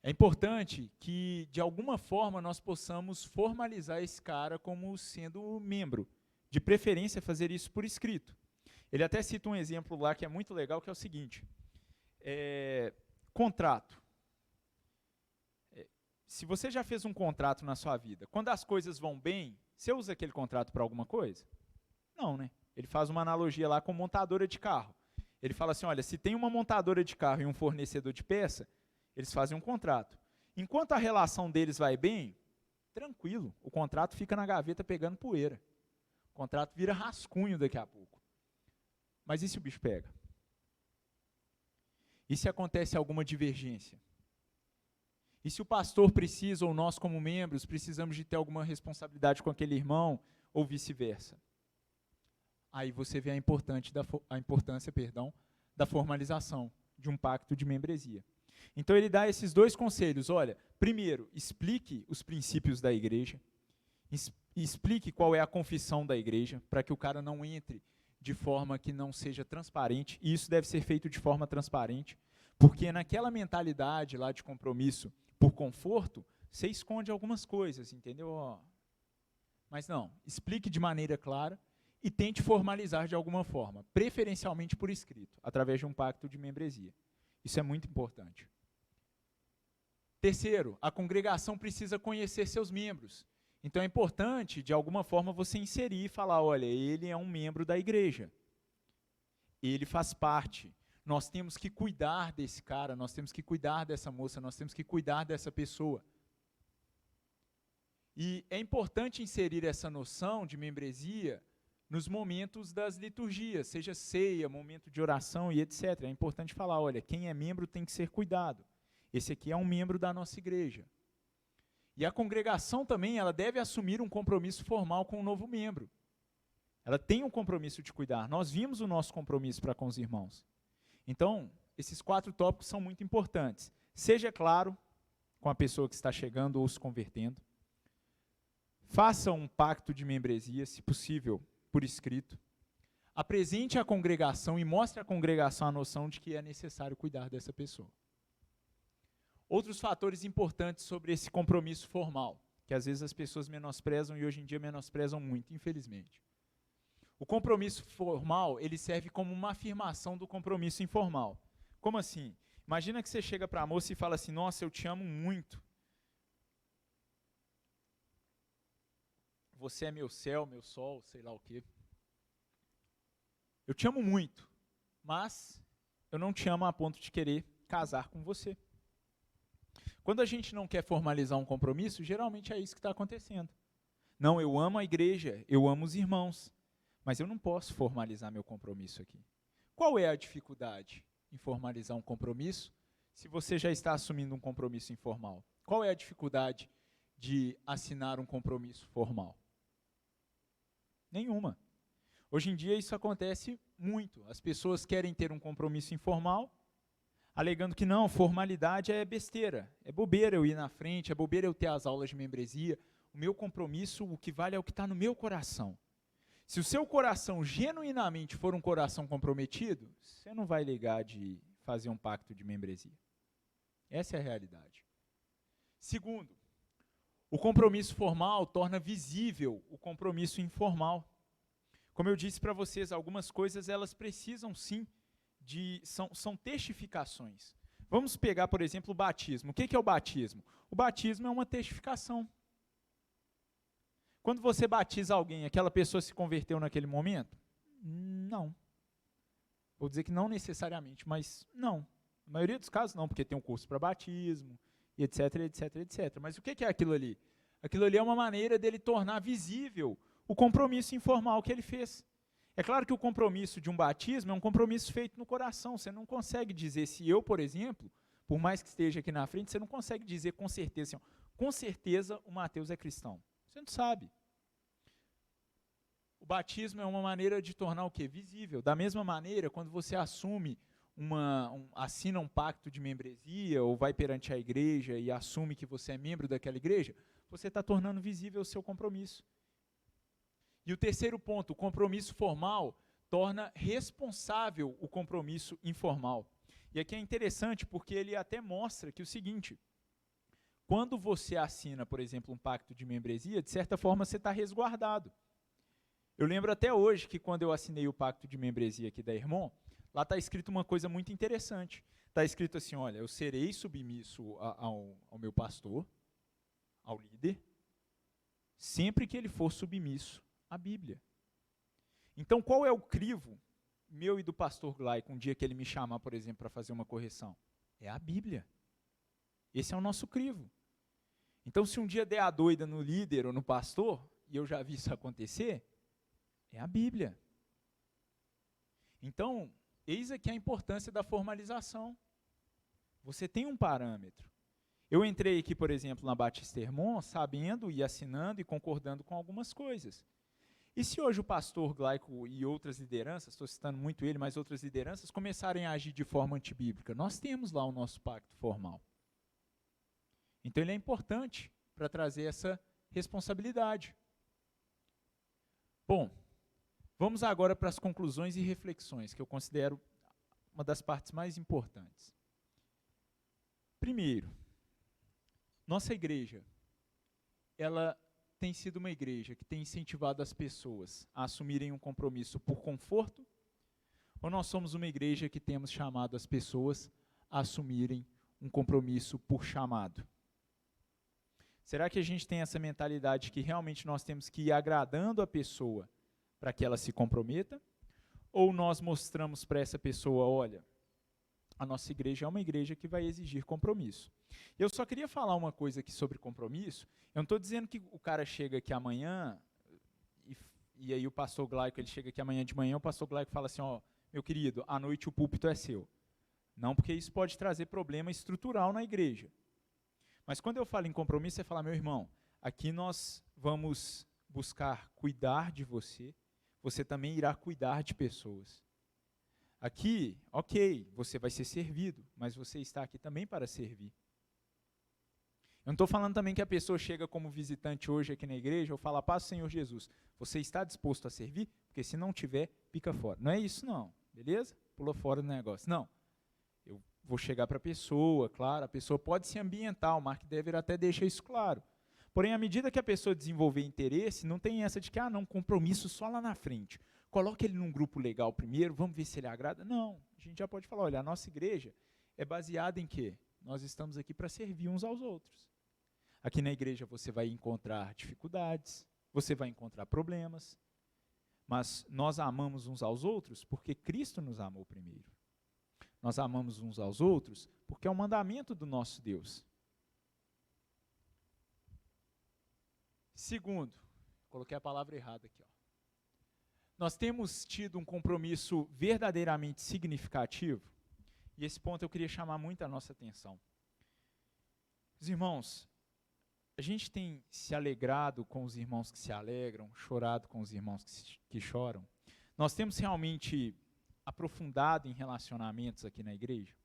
É importante que, de alguma forma, nós possamos formalizar esse cara como sendo membro. De preferência, fazer isso por escrito. Ele até cita um exemplo lá que é muito legal, que é o seguinte. Contrato. Se você já fez um contrato na sua vida, quando as coisas vão bem, você usa aquele contrato para alguma coisa? Não, né? Ele faz uma analogia lá com montadora de carro. Ele fala assim, olha, se tem uma montadora de carro e um fornecedor de peça, eles fazem um contrato. Enquanto a relação deles vai bem, tranquilo, o contrato fica na gaveta pegando poeira. O contrato vira rascunho daqui a pouco. Mas e se o bicho pega? E se acontece alguma divergência? E se o pastor precisa, ou nós como membros, precisamos de ter alguma responsabilidade com aquele irmão, ou vice-versa? Aí você vê a importância da formalização de um pacto de membresia. Então ele dá esses dois conselhos, olha, primeiro, explique os princípios da igreja, explique qual é a confissão da igreja, para que o cara não entre de forma que não seja transparente, e isso deve ser feito de forma transparente, porque naquela mentalidade lá de compromisso por conforto, você esconde algumas coisas, entendeu? Mas não, explique de maneira clara e tente formalizar de alguma forma, preferencialmente por escrito, através de um pacto de membresia. Isso é muito importante. Terceiro, a congregação precisa conhecer seus membros. Então é importante, de alguma forma, você inserir e falar, olha, ele é um membro da igreja. Ele faz parte. Nós temos que cuidar desse cara, nós temos que cuidar dessa moça, nós temos que cuidar dessa pessoa. E é importante inserir essa noção de membresia nos momentos das liturgias, seja ceia, momento de oração e etc. É importante falar, olha, quem é membro tem que ser cuidado. Esse aqui é um membro da nossa igreja. E a congregação também, ela deve assumir um compromisso formal com o novo membro. Ela tem um compromisso de cuidar. Nós vimos o nosso compromisso para com os irmãos. Então, esses 4 tópicos são muito importantes. Seja claro com a pessoa que está chegando ou se convertendo. Faça um pacto de membresia, se possível, por escrito. Apresente à congregação e mostre à congregação a noção de que é necessário cuidar dessa pessoa. Outros fatores importantes sobre esse compromisso formal, que às vezes as pessoas menosprezam e hoje em dia menosprezam muito, infelizmente. O compromisso formal, ele serve como uma afirmação do compromisso informal. Como assim? Imagina que você chega para a moça e fala assim, nossa, eu te amo muito. Você é meu céu, meu sol, sei lá o quê. Eu te amo muito, mas eu não te amo a ponto de querer casar com você. Quando a gente não quer formalizar um compromisso, geralmente é isso que está acontecendo. Não, eu amo a igreja, eu amo os irmãos, mas eu não posso formalizar meu compromisso aqui. Qual é a dificuldade em formalizar um compromisso se você já está assumindo um compromisso informal? Qual é a dificuldade de assinar um compromisso formal? Nenhuma. Hoje em dia isso acontece muito. As pessoas querem ter um compromisso informal, alegando que não, formalidade é besteira, é bobeira eu ir na frente, é bobeira eu ter as aulas de membresia. O meu compromisso, o que vale é o que está no meu coração. Se o seu coração genuinamente for um coração comprometido, você não vai ligar de fazer um pacto de membresia. Essa é a realidade. Segundo, o compromisso formal torna visível o compromisso informal. Como eu disse para vocês, algumas coisas elas precisam sim são testificações. Vamos pegar, por exemplo, o batismo. O que é o batismo? O batismo é uma testificação. Quando você batiza alguém, aquela pessoa se converteu naquele momento? Não. Vou dizer que não necessariamente, mas não. Na maioria dos casos não, porque tem um curso para batismo, e etc, etc, etc. Mas o que é aquilo ali? Aquilo ali é uma maneira dele tornar visível o compromisso informal que ele fez. É claro que o compromisso de um batismo é um compromisso feito no coração. Você não consegue dizer, se eu, por exemplo, por mais que esteja aqui na frente, você não consegue dizer com certeza, assim, com certeza o Mateus é cristão. Você não sabe. O batismo é uma maneira de tornar o quê? Visível. Da mesma maneira, quando você assume assina um pacto de membresia ou vai perante a igreja e assume que você é membro daquela igreja, você está tornando visível o seu compromisso. E o terceiro ponto, o compromisso formal torna responsável o compromisso informal. E aqui é interessante porque ele até mostra que o seguinte, quando você assina, por exemplo, um pacto de membresia, de certa forma você está resguardado. Eu lembro até hoje que quando eu assinei o pacto de membresia aqui da Irmão, lá está escrito uma coisa muito interessante. Está escrito assim, olha, eu serei submisso ao meu pastor, ao líder, sempre que ele for submisso à Bíblia. Então, qual é o crivo meu e do pastor Glaico, um dia que ele me chamar, por exemplo, para fazer uma correção? É a Bíblia. Esse é o nosso crivo. Então, se um dia der a doida no líder ou no pastor, e eu já vi isso acontecer, é a Bíblia. Então, eis aqui a importância da formalização. Você tem um parâmetro. Eu entrei aqui, por exemplo, na Batista Hermon, sabendo e assinando e concordando com algumas coisas. E se hoje o pastor Glaico e outras lideranças, estou citando muito ele, mas outras lideranças, começarem a agir de forma antibíblica? Nós temos lá o nosso pacto formal. Então ele é importante para trazer essa responsabilidade. Bom, vamos agora para as conclusões e reflexões, que eu considero uma das partes mais importantes. Primeiro, nossa igreja, ela tem sido uma igreja que tem incentivado as pessoas a assumirem um compromisso por conforto, ou nós somos uma igreja que temos chamado as pessoas a assumirem um compromisso por chamado? Será que a gente tem essa mentalidade que realmente nós temos que ir agradando a pessoa para que ela se comprometa? Ou nós mostramos para essa pessoa, olha, a nossa igreja é uma igreja que vai exigir compromisso. Eu só queria falar uma coisa aqui sobre compromisso. Eu não estou dizendo que o cara chega aqui amanhã, e aí o pastor Glaico, ele chega aqui amanhã de manhã, o pastor Glaico fala assim, ó, meu querido, à noite o púlpito é seu. Não, porque isso pode trazer problema estrutural na igreja. Mas quando eu falo em compromisso, é falar, meu irmão, aqui nós vamos buscar cuidar de você, você também irá cuidar de pessoas. Aqui, ok, você vai ser servido, mas você está aqui também para servir. Eu não estou falando também que a pessoa chega como visitante hoje aqui na igreja, ou fala, paz, Senhor Jesus, você está disposto a servir? Porque se não tiver, pica fora. Não é isso não, beleza? Pula fora do negócio. Não, eu vou chegar para a pessoa, claro, a pessoa pode se ambientar, o Mark Dever até deixa isso claro. Porém, à medida que a pessoa desenvolver interesse, não tem essa de que, não, compromisso só lá na frente. Coloque ele num grupo legal primeiro, vamos ver se ele agrada. Não, a gente já pode falar, olha, a nossa igreja é baseada em quê? Nós estamos aqui para servir uns aos outros. Aqui na igreja você vai encontrar dificuldades, você vai encontrar problemas, mas nós amamos uns aos outros porque Cristo nos amou primeiro. Nós amamos uns aos outros porque é o mandamento do nosso Deus. Segundo, coloquei a palavra errada aqui, ó. Nós temos tido um compromisso verdadeiramente significativo, e esse ponto eu queria chamar muito a nossa atenção. Os irmãos, a gente tem se alegrado com os irmãos que se alegram, chorado com os irmãos que choram. Nós temos realmente aprofundado em relacionamentos aqui na igreja.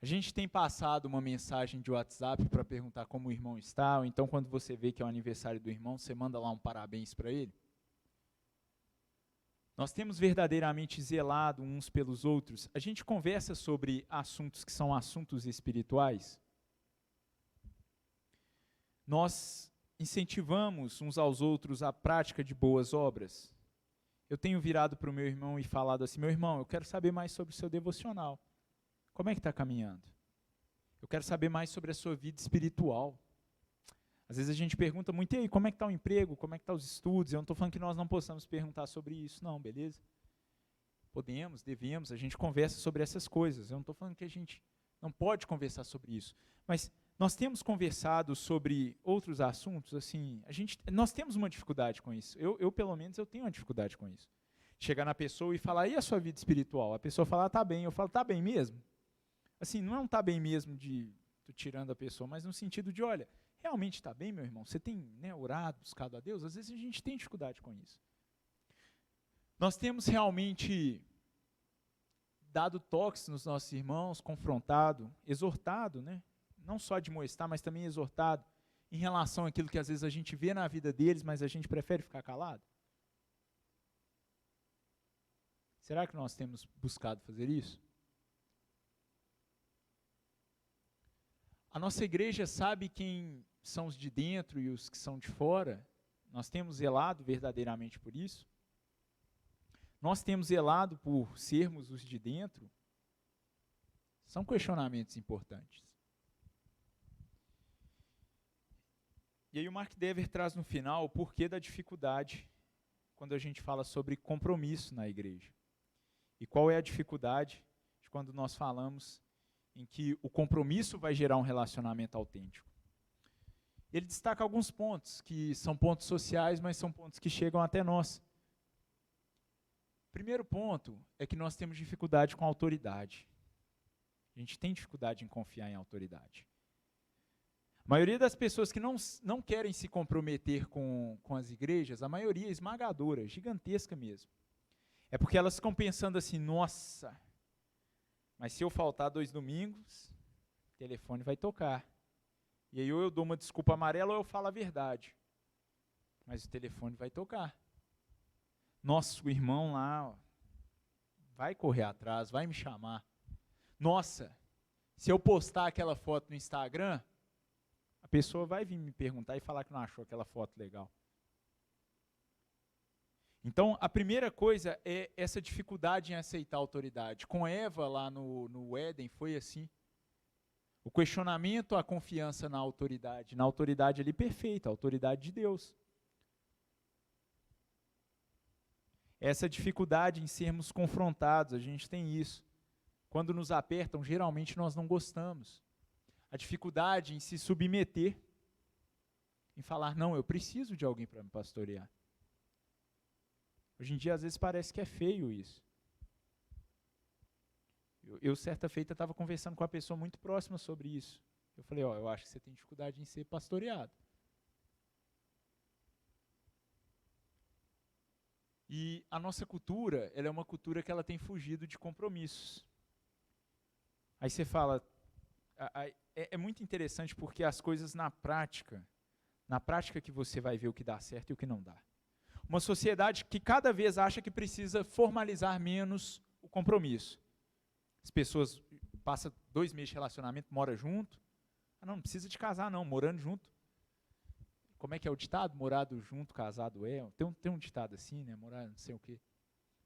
A gente tem passado uma mensagem de WhatsApp para perguntar como o irmão está, ou então quando você vê que é o aniversário do irmão, você manda lá um parabéns para ele? Nós temos verdadeiramente zelado uns pelos outros? A gente conversa sobre assuntos que são assuntos espirituais? Nós incentivamos uns aos outros a prática de boas obras? Eu tenho virado para o meu irmão e falado assim: meu irmão, eu quero saber mais sobre o seu devocional. Como é que está caminhando? Eu quero saber mais sobre a sua vida espiritual. Às vezes a gente pergunta muito: e aí, como é que está o emprego? Como é que estão os estudos? Eu não estou falando que nós não possamos perguntar sobre isso, não, beleza? Podemos, devemos, a gente conversa sobre essas coisas. Eu não estou falando que a gente não pode conversar sobre isso. Mas nós temos conversado sobre outros assuntos, assim, nós temos uma dificuldade com isso. Eu, pelo menos, eu tenho uma dificuldade com isso. Chegar na pessoa e falar: e a sua vida espiritual? A pessoa fala: tá bem. Eu falo: tá bem mesmo? Assim, não é um tá bem mesmo de tô tirando a pessoa, mas no sentido de: olha, realmente está bem, meu irmão? Você tem, né, orado, buscado a Deus? Às vezes a gente tem dificuldade com isso. Nós temos realmente dado toques nos nossos irmãos, confrontado, exortado, né? Não só admoestar, mas também exortado em relação àquilo que às vezes a gente vê na vida deles, mas a gente prefere ficar calado? Será que nós temos buscado fazer isso? A nossa igreja sabe quem são os de dentro e os que são de fora? Nós temos zelado verdadeiramente por isso? Nós temos zelado por sermos os de dentro? São questionamentos importantes. E aí o Mark Dever traz no final o porquê da dificuldade quando a gente fala sobre compromisso na igreja. E qual é a dificuldade de quando nós falamos em que o compromisso vai gerar um relacionamento autêntico. Ele destaca alguns pontos, que são pontos sociais, mas são pontos que chegam até nós. Primeiro ponto é que nós temos dificuldade com a autoridade. A gente tem dificuldade em confiar em autoridade. A maioria das pessoas que não querem se comprometer com as igrejas, a maioria é esmagadora, gigantesca mesmo. É porque elas ficam pensando assim: nossa, mas se eu faltar 2 domingos, o telefone vai tocar. E aí ou eu dou uma desculpa amarela ou eu falo a verdade. Mas o telefone vai tocar. Nossa, o irmão lá, ó, vai correr atrás, vai me chamar. Nossa, se eu postar aquela foto no Instagram, a pessoa vai vir me perguntar e falar que não achou aquela foto legal. Então, a primeira coisa é essa dificuldade em aceitar a autoridade. Com Eva, lá no Éden, foi assim. O questionamento, a confiança na autoridade ali perfeita, a autoridade de Deus. Essa dificuldade em sermos confrontados, a gente tem isso. Quando nos apertam, geralmente nós não gostamos. A dificuldade em se submeter, em falar: não, eu preciso de alguém para me pastorear. Hoje em dia, às vezes, parece que é feio isso. Eu certa feita, estava conversando com uma pessoa muito próxima sobre isso. Eu falei: ó, eu acho que você tem dificuldade em ser pastoreado. E a nossa cultura, ela é uma cultura que ela tem fugido de compromissos. Aí você fala, é muito interessante porque as coisas na prática que você vai ver o que dá certo e o que não dá. Uma sociedade que cada vez acha que precisa formalizar menos o compromisso. As pessoas passam 2 meses de relacionamento, moram junto. Não precisa de casar não, morando junto. Como é que é o ditado? Morado junto, casado é. Tem um ditado assim, né? Morar não sei o quê.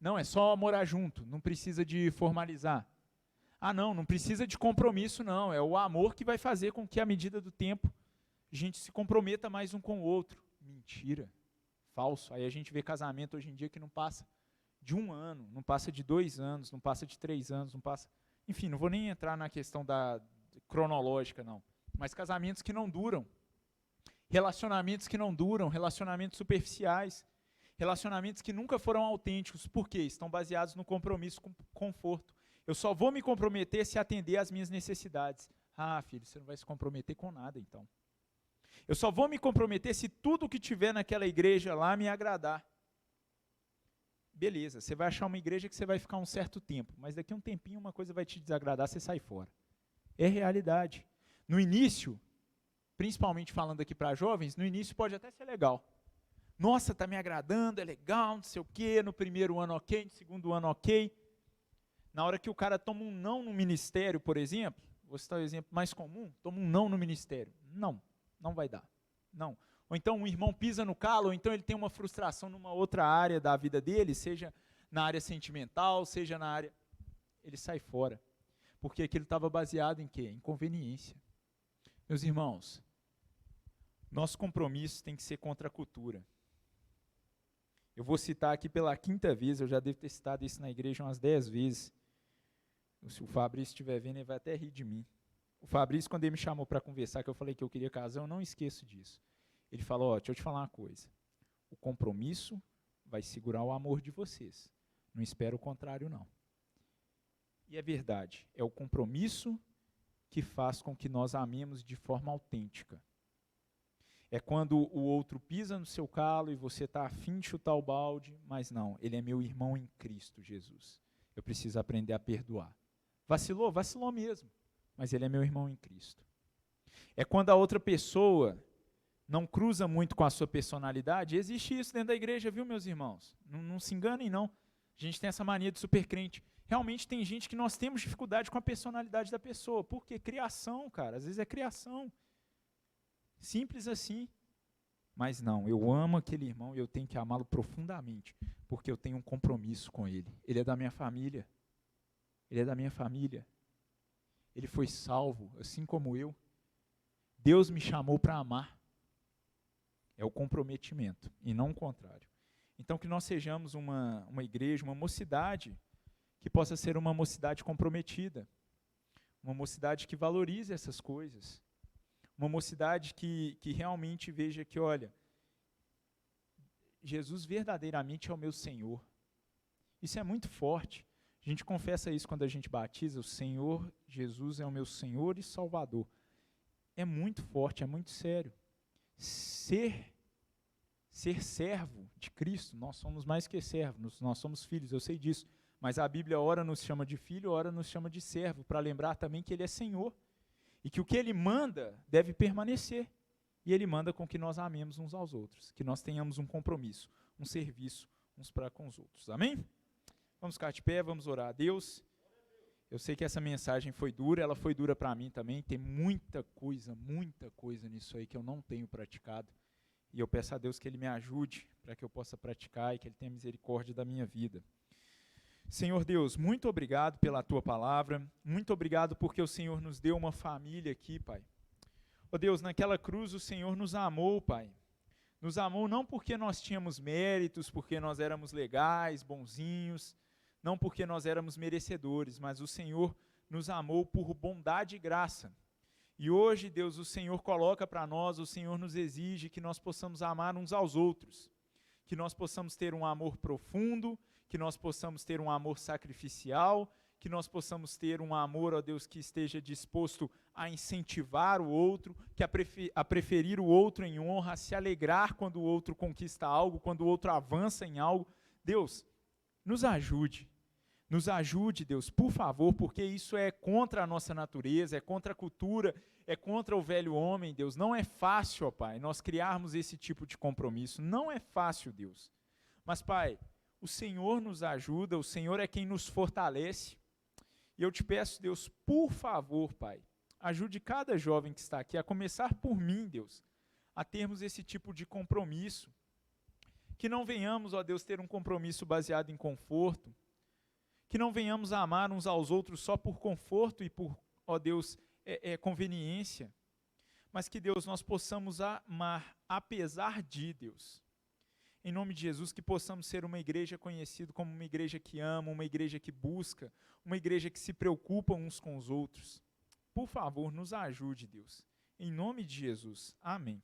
Não, é só morar junto, não precisa de formalizar. Não precisa de compromisso não, é o amor que vai fazer com que, à medida do tempo, a gente se comprometa mais um com o outro. Mentira, falso. Aí a gente vê casamento hoje em dia que não passa de 1 ano, não passa de 2 anos, não passa de 3 anos, não passa... Enfim, não vou nem entrar na questão da cronológica, não. Mas casamentos que não duram. Relacionamentos que não duram, relacionamentos superficiais, relacionamentos que nunca foram autênticos. Por quê? Estão baseados no compromisso com conforto. Eu só vou me comprometer se atender às minhas necessidades. Filho, você não vai se comprometer com nada, então. Eu só vou me comprometer se tudo que tiver naquela igreja lá me agradar. Beleza, você vai achar uma igreja que você vai ficar um certo tempo, mas daqui a um tempinho uma coisa vai te desagradar, você sai fora. É realidade. No início, principalmente falando aqui para jovens, no início pode até ser legal. Nossa, está me agradando, é legal, não sei o quê, no primeiro ano ok, no segundo ano ok. Na hora que o cara toma um não no ministério, por exemplo, vou citar o exemplo mais comum, toma um não no ministério. Não, não vai dar. Não. Ou então um irmão pisa no calo, ou então ele tem uma frustração numa outra área da vida dele, seja na área sentimental, seja na área... Ele sai fora. Porque aquilo estava baseado em quê? Em conveniência. Meus irmãos, nosso compromisso tem que ser contra a cultura. Eu vou citar aqui pela 5ª vez, eu já devo ter citado isso na igreja umas 10 vezes. Se o Fabrício estiver vendo, ele vai até rir de mim. O Fabrício, quando ele me chamou para conversar, que eu falei que eu queria casar, eu não esqueço disso. Ele falou, deixa eu te falar uma coisa. O compromisso vai segurar o amor de vocês. Não espera o contrário, não. E é verdade, é o compromisso que faz com que nós amemos de forma autêntica. É quando o outro pisa no seu calo e você está afim de chutar o balde, mas não, ele é meu irmão em Cristo Jesus. Eu preciso aprender a perdoar. Vacilou? Vacilou mesmo, mas ele é meu irmão em Cristo. É quando a outra pessoa não cruza muito com a sua personalidade. Existe isso dentro da igreja, viu, meus irmãos? Não se enganem, não. A gente tem essa mania de super crente. Realmente tem gente que nós temos dificuldade com a personalidade da pessoa. Por quê? Criação, cara. Às vezes é criação. Simples assim. Mas não, eu amo aquele irmão e eu tenho que amá-lo profundamente, porque eu tenho um compromisso com ele. Ele é da minha família. Ele é da minha família. Ele foi salvo, assim como eu. Deus me chamou para amar. É o comprometimento, e não o contrário. Então, que nós sejamos uma igreja, uma mocidade, que possa ser uma mocidade comprometida, uma mocidade que valorize essas coisas, uma mocidade que realmente veja que, olha, Jesus verdadeiramente é o meu Senhor. Isso é muito forte. A gente confessa isso quando a gente batiza, o Senhor Jesus é o meu Senhor e Salvador. É muito forte, é muito sério. Ser servo de Cristo, nós somos mais que servos, nós somos filhos, eu sei disso, mas a Bíblia ora nos chama de filho, ora nos chama de servo, para lembrar também que Ele é Senhor, e que o que Ele manda deve permanecer, e Ele manda com que nós amemos uns aos outros, que nós tenhamos um compromisso, um serviço uns para com os outros, amém? Vamos ficar de pé, vamos orar a Deus. Eu sei que essa mensagem foi dura, ela foi dura para mim também, tem muita coisa nisso aí que eu não tenho praticado, e eu peço a Deus que Ele me ajude para que eu possa praticar e que Ele tenha misericórdia da minha vida. Senhor Deus, muito obrigado pela Tua palavra, muito obrigado porque o Senhor nos deu uma família aqui, Pai. Ó Deus, naquela cruz o Senhor nos amou, Pai. Nos amou não porque nós tínhamos méritos, porque nós éramos legais, bonzinhos, não porque nós éramos merecedores, mas o Senhor nos amou por bondade e graça. E hoje, Deus, o Senhor coloca para nós, o Senhor nos exige que nós possamos amar uns aos outros, que nós possamos ter um amor profundo, que nós possamos ter um amor sacrificial, que nós possamos ter um amor, ó Deus, que esteja disposto a incentivar o outro, a preferir o outro em honra, a se alegrar quando o outro conquista algo, quando o outro avança em algo. Deus, nos ajude, Deus, por favor, porque isso é contra a nossa natureza, é contra a cultura, é contra o velho homem, Deus. Não é fácil, ó Pai, nós criarmos esse tipo de compromisso. Não é fácil, Deus. Mas, Pai, o Senhor nos ajuda, o Senhor é quem nos fortalece. E eu te peço, Deus, por favor, Pai, ajude cada jovem que está aqui, a começar por mim, Deus, a termos esse tipo de compromisso. Que não venhamos, ó Deus, ter um compromisso baseado em conforto, que não venhamos a amar uns aos outros só por conforto e por, ó Deus, conveniência, mas que, Deus, nós possamos amar apesar de, Deus. Em nome de Jesus, que possamos ser uma igreja conhecida como uma igreja que ama, uma igreja que busca, uma igreja que se preocupa uns com os outros. Por favor, nos ajude, Deus. Em nome de Jesus. Amém.